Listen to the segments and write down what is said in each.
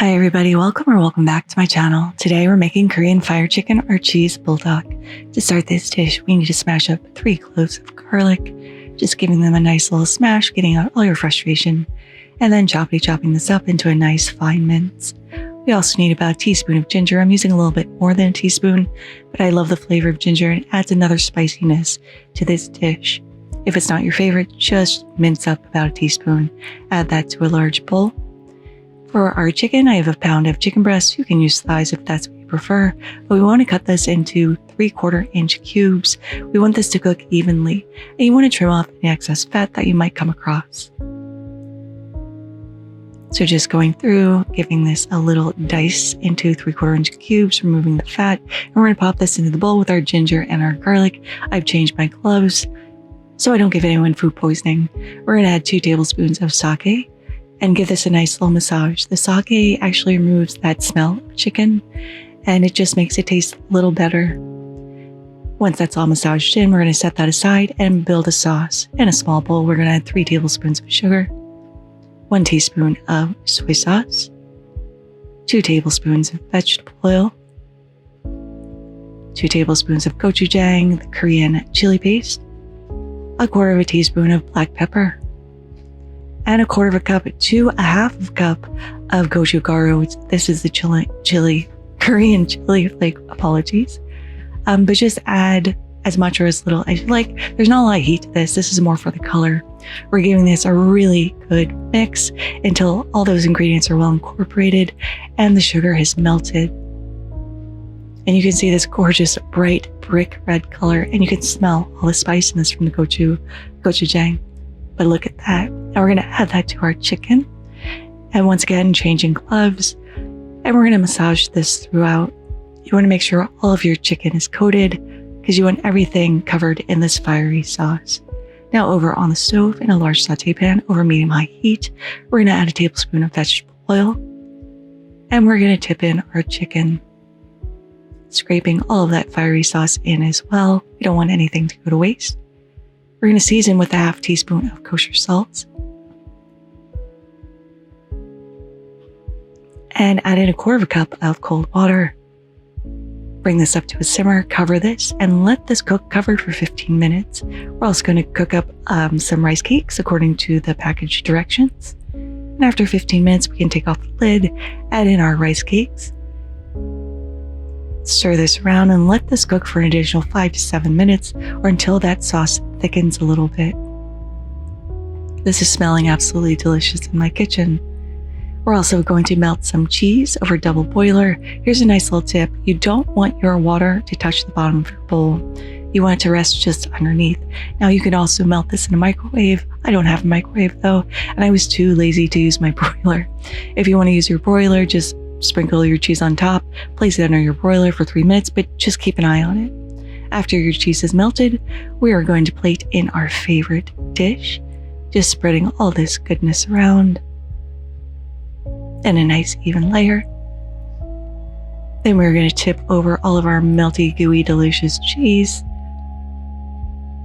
Hi everybody, welcome back to my channel. Today we're making Korean fire chicken or cheese buldak. To start this dish, we need to smash up 3 cloves of garlic, just giving them a nice little smash, getting out all your frustration, and then chopping this up into a nice fine mince. We also need about a teaspoon of ginger. I'm using a little bit more than a teaspoon, but I love the flavor of ginger and it adds another spiciness to this dish. If it's not your favorite, just mince up about a teaspoon. Add that to a large bowl. For our chicken, I have a pound of chicken breast. You can use thighs if that's what you prefer, but we want to cut this into 3/4 inch cubes. We want this to cook evenly, and you want to trim off any excess fat that you might come across. So just going through, giving this a little dice into 3/4 inch cubes, removing the fat, and we're going to pop this into the bowl with our ginger and our garlic. I've changed my gloves so I don't give anyone food poisoning. We're going to add 2 tablespoons of sauté and give this a nice little massage. The sauté actually removes that smell of chicken and it just makes it taste a little better. Once that's all massaged in, we're going to set that aside and build a sauce. In a small bowl, we're going to add 3 tablespoons of sugar, 1 teaspoon of soy sauce, 2 tablespoons of vegetable oil, 2 tablespoons of gochujang, the Korean chili paste, 1/4 teaspoon of black pepper, and 1/4 cup to 1/2 cup of gochugaru. This is the Korean chili flake, apologies. But just add as much or as little as you like. There's not a lot of heat to this. This is more for the color. We're giving this a really good mix until all those ingredients are well incorporated and the sugar has melted. And you can see this gorgeous bright brick red color, and you can smell all the spiciness from the gochujang. But look at that. Now we're going to add that to our chicken. And once again, changing gloves. And we're going to massage this throughout. You want to make sure all of your chicken is coated because you want everything covered in this fiery sauce. Now over on the stove in a large sauté pan over medium-high heat, we're going to add a tablespoon of vegetable oil. And we're going to tip in our chicken, scraping all of that fiery sauce in as well. We don't want anything to go to waste. We're going to season with a 1/2 teaspoon of kosher salt and add in 1/4 cup of cold water. Bring this up to a simmer, cover this, and let this cook covered for 15 minutes. We're also going to cook up some rice cakes according to the package directions. And after 15 minutes, we can take off the lid, add in our rice cakes, stir this around, and let this cook for an additional 5 to 7 minutes or until that sauce thickens a little bit. This is smelling absolutely delicious in my kitchen. We're also going to melt some cheese over a double boiler. Here's a nice little tip. You don't want your water to touch the bottom of your bowl. You want it to rest just underneath. Now you can also melt this in a microwave. I don't have a microwave though, and I was too lazy to use my broiler. If you want to use your broiler, just sprinkle your cheese on top, place it under your broiler for 3 minutes, but just keep an eye on it. After your cheese is melted, we are going to plate in our favorite dish, just spreading all this goodness around in a nice even layer. Then we're going to tip over all of our melty, gooey, delicious cheese.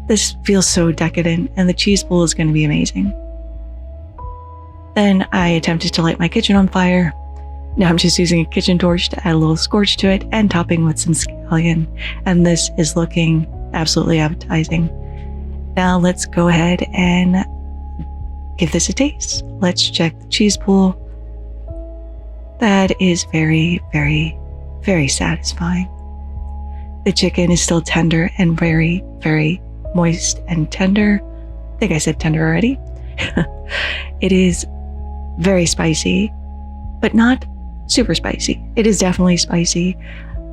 This feels so decadent, and the cheese bowl is going to be amazing. Then I attempted to light my kitchen on fire. Now I'm just using a kitchen torch to add a little scorch to it and topping with some scallion. And this is looking absolutely appetizing. Now let's go ahead and give this a taste. Let's check the cheese pool. That is very, very, very satisfying. The chicken is still tender and very, very moist and tender. I think I said tender already. It is very spicy, but not super spicy. It is definitely spicy,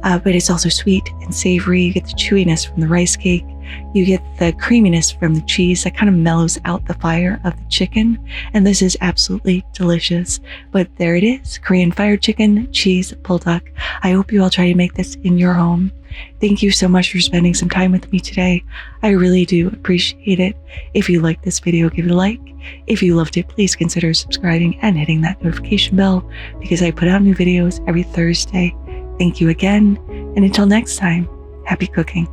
but it's also sweet and savory. You get the chewiness from the rice cake. You get the creaminess from the cheese that kind of mellows out the fire of the chicken. And this is absolutely delicious. But there it is, Korean fire chicken, cheese, buldak. I hope you all try to make this in your home. Thank you so much for spending some time with me today. I really do appreciate it. If you liked this video, give it a like. If you loved it, please consider subscribing and hitting that notification bell because I put out new videos every Thursday. Thank you again, and until next time, happy cooking.